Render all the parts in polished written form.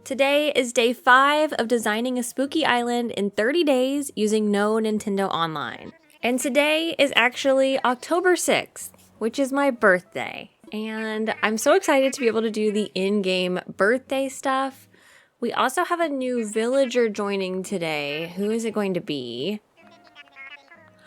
Today is day 5 of designing a spooky island in 30 days using No Nintendo Online. And today is actually October 6th, which is my birthday. And I'm so excited to be able to do the in-game birthday stuff. We also have a new villager joining today. Who is it going to be?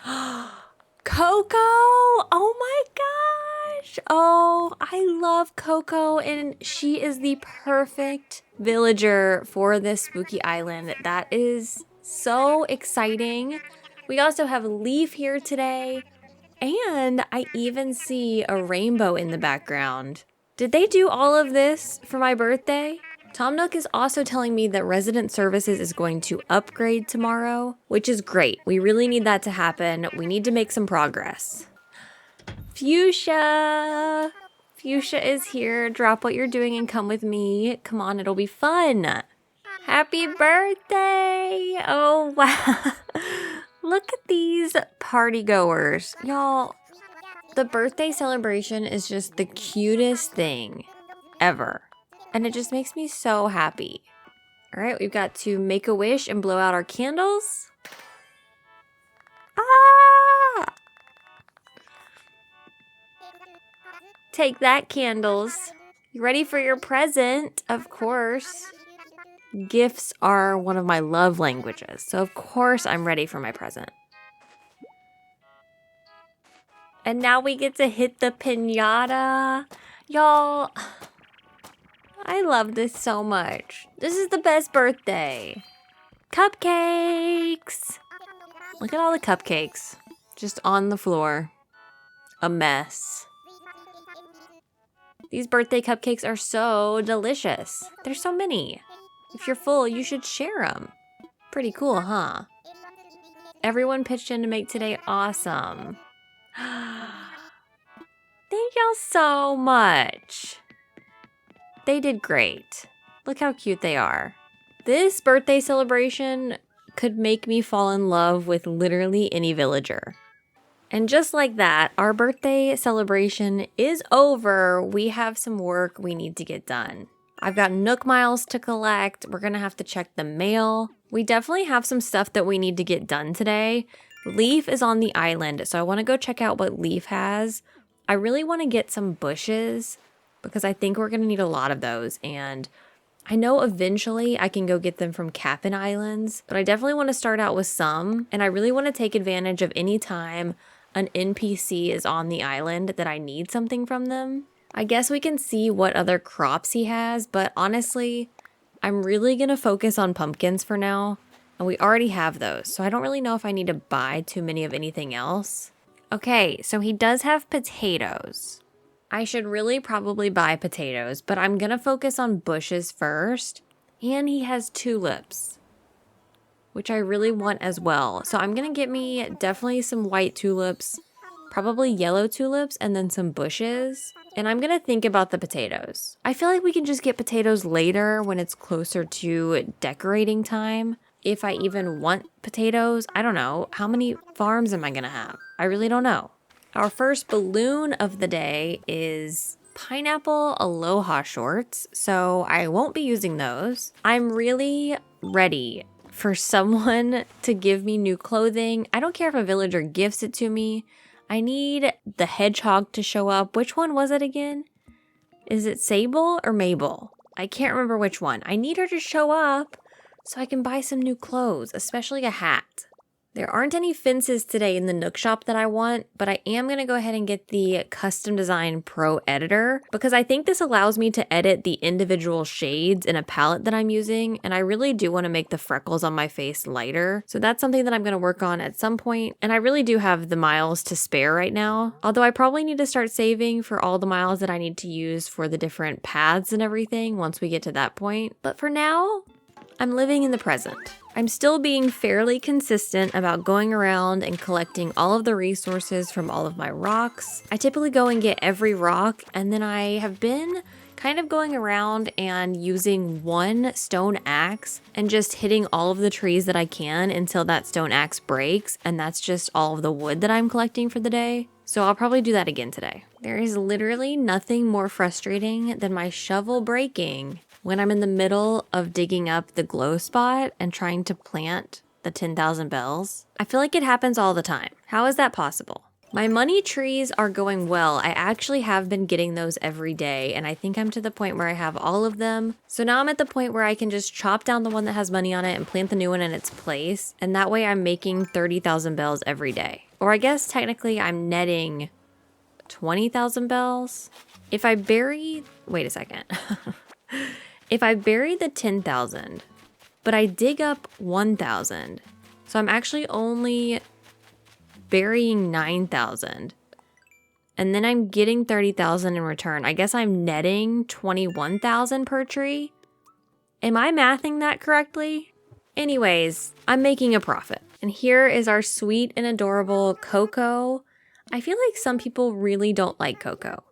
Coco! Oh my gosh! Oh, I love Coco, and she is the perfect villager for this spooky island. That is so exciting. We also have Leaf here today, and I even see a rainbow in the background. Did they do all of this for my birthday? Tom Nook is also telling me that Resident Services is going to upgrade tomorrow, which is great. We really need that to happen. We need to make some progress. Fuchsia! Fuchsia is here. Drop what you're doing and come with me. Come on, it'll be fun. Happy birthday! Oh, wow. Look at these party goers. Y'all, the birthday celebration is just the cutest thing ever. And it just makes me so happy. All right, we've got to make a wish and blow out our candles. Ah! Take that, candles. You ready for your present? Of course. Gifts are one of my love languages, so of course I'm ready for my present. And now we get to hit the piñata. Y'all, I love this so much. This is the best birthday. Cupcakes! Look at all the cupcakes. Just on the floor. A mess. These birthday cupcakes are so delicious. There's so many. If you're full, you should share them. Pretty cool, huh? Everyone pitched in to make today awesome. Thank y'all so much. They did great. Look how cute they are. This birthday celebration could make me fall in love with literally any villager. And just like that, our birthday celebration is over. We have some work we need to get done. I've got Nook miles to collect. We're gonna have to check the mail. We definitely have some stuff that we need to get done today. Leaf is on the island, so I wanna go check out what Leaf has. I really wanna get some bushes because I think we're gonna need a lot of those. And I know eventually I can go get them from Cap'n Islands, but I definitely wanna start out with some. And I really wanna take advantage of any time an NPC is on the island that I need something from them. I guess we can see what other crops he has, but honestly, I'm really gonna focus on pumpkins for now, and we already have those, so I don't really know if I need to buy too many of anything else. Okay, so he does have potatoes. I should really probably buy potatoes, but I'm gonna focus on bushes first, and he has tulips, which I really want as well. So I'm gonna get me definitely some white tulips, probably yellow tulips, and then some bushes. And I'm gonna think about the potatoes. I feel like we can just get potatoes later when it's closer to decorating time. If I even want potatoes, I don't know. How many farms am I gonna have? I really don't know. Our first balloon of the day is pineapple aloha shorts, so I won't be using those. I'm really ready for someone to give me new clothing. I don't care if a villager gifts it to me. I need the hedgehog to show up. Which one was it again? Is it Sable or Mabel? I can't remember which one. I need her to show up so I can buy some new clothes, especially a hat. There aren't any fences today in the Nook shop that I want, but I am going to go ahead and get the Custom Design Pro Editor because I think this allows me to edit the individual shades in a palette that I'm using, and I really do want to make the freckles on my face lighter. So that's something that I'm going to work on at some point, and I really do have the miles to spare right now, although I probably need to start saving for all the miles that I need to use for the different paths and everything once we get to that point. But for now, I'm living in the present. I'm still being fairly consistent about going around and collecting all of the resources from all of my rocks. I typically go and get every rock, and then I have been kind of going around and using one stone axe and just hitting all of the trees that I can until that stone axe breaks, and that's just all of the wood that I'm collecting for the day. So I'll probably do that again today. There is literally nothing more frustrating than my shovel breaking when I'm in the middle of digging up the glow spot and trying to plant the 10,000 bells. I feel like it happens all the time. How is that possible? My money trees are going well. I actually have been getting those every day, and I think I'm to the point where I have all of them. So now I'm at the point where I can just chop down the one that has money on it and plant the new one in its place. And that way I'm making 30,000 bells every day. Or I guess technically I'm netting 20,000 bells. If I bury, wait a second. If I bury the 10,000, but I dig up 1,000, so I'm actually only burying 9,000, and then I'm getting 30,000 in return. I guess I'm netting 21,000 per tree. Am I mathing that correctly? Anyways, I'm making a profit. And here is our sweet and adorable Coco. I feel like some people really don't like Coco,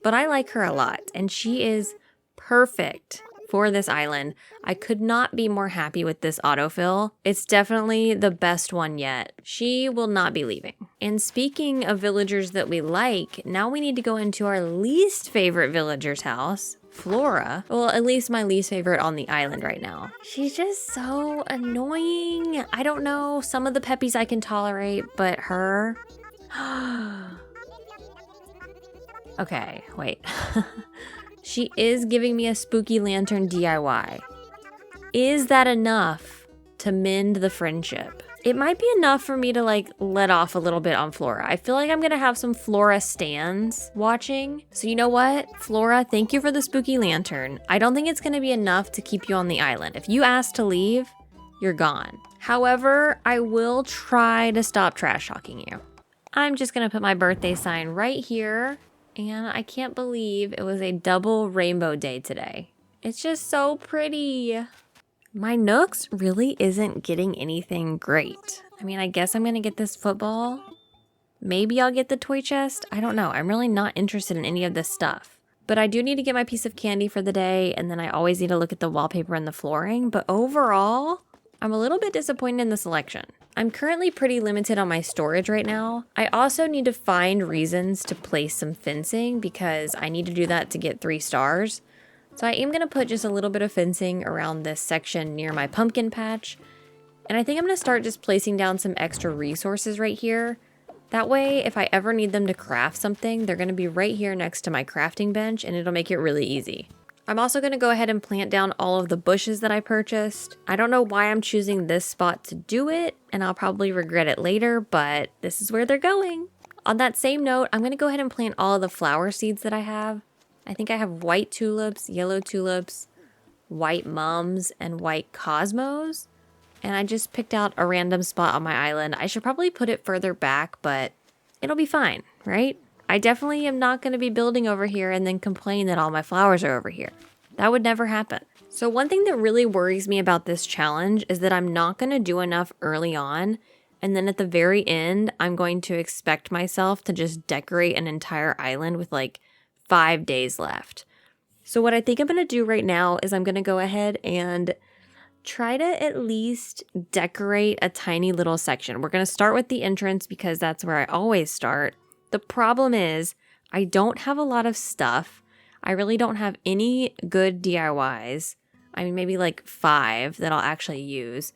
but I like her a lot, and she is perfect for this island. I could not be more happy with this autofill. It's definitely the best one yet. She will not be leaving. And speaking of villagers that we like, now we need to go into our least favorite villager's house, Flora. Well, at least my least favorite on the island right now. She's just so annoying. I don't know, some of the peppies I can tolerate, but her... Okay, wait. She is giving me a spooky lantern DIY. Is that enough to mend the friendship? It might be enough for me to like let off a little bit on Flora. I feel like I'm gonna have some Flora stans watching. So you know what? Flora, thank you for the spooky lantern. I don't think it's gonna be enough to keep you on the island. If you ask to leave, you're gone. However, I will try to stop trash talking you. I'm just gonna put my birthday sign right here. And I can't believe it was a double rainbow day today. It's just so pretty. My Nooks really isn't getting anything great. I mean, I guess I'm gonna get this football. Maybe I'll get the toy chest. I don't know. I'm really not interested in any of this stuff. But I do need to get my piece of candy for the day, and then I always need to look at the wallpaper and the flooring. But overall, I'm a little bit disappointed in the selection. I'm currently pretty limited on my storage right now. I also need to find reasons to place some fencing because I need to do that to get 3 stars. So I am going to put just a little bit of fencing around this section near my pumpkin patch. And I think I'm going to start just placing down some extra resources right here. That way, if I ever need them to craft something, they're going to be right here next to my crafting bench, and it'll make it really easy. I'm also going to go ahead and plant down all of the bushes that I purchased. I don't know why I'm choosing this spot to do it, and I'll probably regret it later, but this is where they're going. On that same note, I'm going to go ahead and plant all of the flower seeds that I have. I think I have white tulips, yellow tulips, white mums, and white cosmos. And I just picked out a random spot on my island. I should probably put it further back, but it'll be fine, right? I definitely am not going to be building over here and then complain that all my flowers are over here. That would never happen. So one thing that really worries me about this challenge is that I'm not going to do enough early on, and then at the very end, I'm going to expect myself to just decorate an entire island with like 5 days left. So what I think I'm going to do right now is I'm going to go ahead and try to at least decorate a tiny little section. We're going to start with the entrance because that's where I always start. The problem is I don't have a lot of stuff. I really don't have any good DIYs. I mean, maybe like 5 that I'll actually use.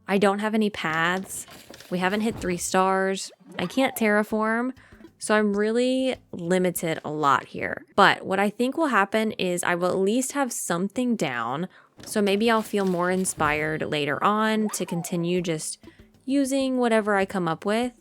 I don't have any paths. We haven't hit 3 stars. I can't terraform. So I'm really limited a lot here. But what I think will happen is I will at least have something down. So maybe I'll feel more inspired later on to continue just using whatever I come up with.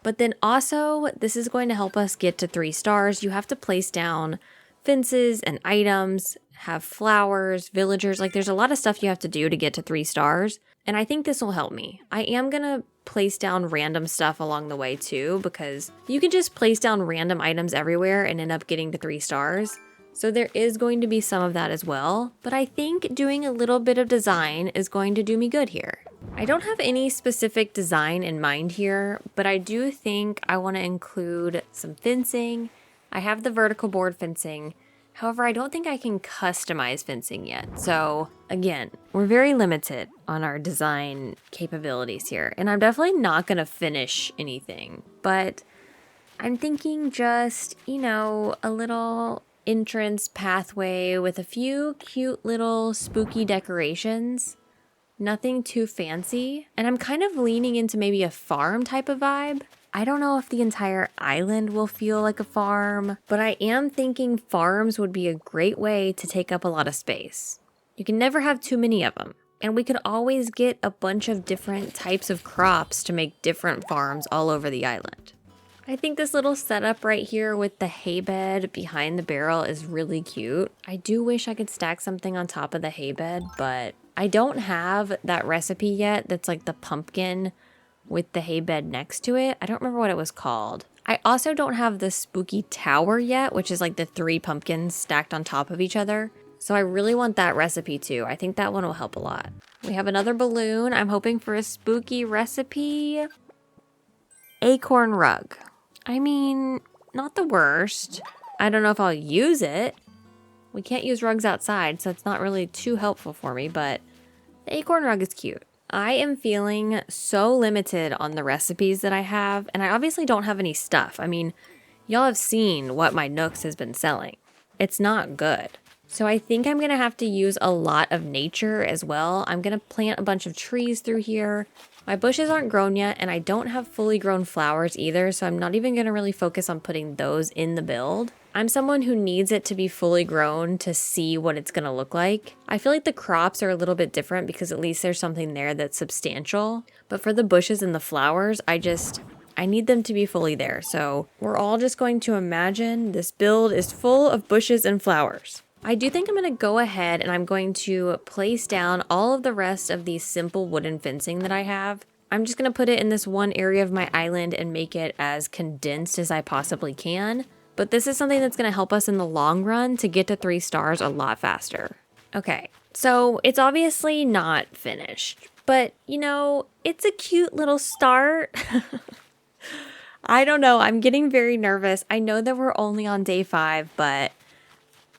But then also, this is going to help us get to 3 stars. You have to place down fences and items, have flowers, villagers. Like there's a lot of stuff you have to do to get to 3 stars. And I think this will help me. I am going to place down random stuff along the way too, because you can just place down random items everywhere and end up getting to 3 stars. So there is going to be some of that as well. But I think doing a little bit of design is going to do me good here. I don't have any specific design in mind here, but I do think I want to include some fencing. I have the vertical board fencing. However, I don't think I can customize fencing yet. So again, we're very limited on our design capabilities here. And I'm definitely not going to finish anything. But I'm thinking just, you know, a little entrance pathway with a few cute little spooky decorations. Nothing too fancy. And I'm kind of leaning into maybe a farm type of vibe. I don't know if the entire island will feel like a farm, but I am thinking farms would be a great way to take up a lot of space. You can never have too many of them. And we could always get a bunch of different types of crops to make different farms all over the island. I think this little setup right here with the hay bed behind the barrel is really cute. I do wish I could stack something on top of the hay bed, but I don't have that recipe yet that's like the pumpkin with the hay bed next to it. I don't remember what it was called. I also don't have the spooky tower yet, which is like the 3 pumpkins stacked on top of each other. So I really want that recipe too. I think that one will help a lot. We have another balloon. I'm hoping for a spooky recipe. Acorn rug. I mean, not the worst. I don't know if I'll use it. We can't use rugs outside, so it's not really too helpful for me, but the acorn rug is cute. I am feeling so limited on the recipes that I have, and I obviously don't have any stuff. I mean, y'all have seen what my Nooks has been selling. It's not good. So I think I'm going to have to use a lot of nature as well. I'm going to plant a bunch of trees through here. My bushes aren't grown yet, and I don't have fully grown flowers either, so I'm not even going to really focus on putting those in the build. I'm someone who needs it to be fully grown to see what it's going to look like. I feel like the crops are a little bit different because at least there's something there that's substantial. But for the bushes and the flowers, I need them to be fully there. So we're all just going to imagine this build is full of bushes and flowers. I do think I'm going to go ahead and I'm going to place down all of the rest of these simple wooden fencing that I have. I'm just going to put it in this one area of my island and make it as condensed as I possibly can. But this is something that's going to help us in the long run to get to 3 stars a lot faster. Okay, so it's obviously not finished, but you know, it's a cute little start. I don't know, I'm getting very nervous. I know that we're only on day 5, but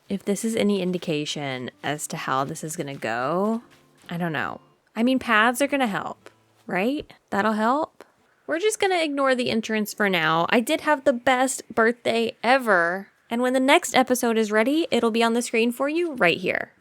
if this is any indication as to how this is going to go, I don't know. I mean, paths are going to help, right? That'll help. We're just going to ignore the entrance for now. I did have the best birthday ever. And when the next episode is ready, it'll be on the screen for you right here.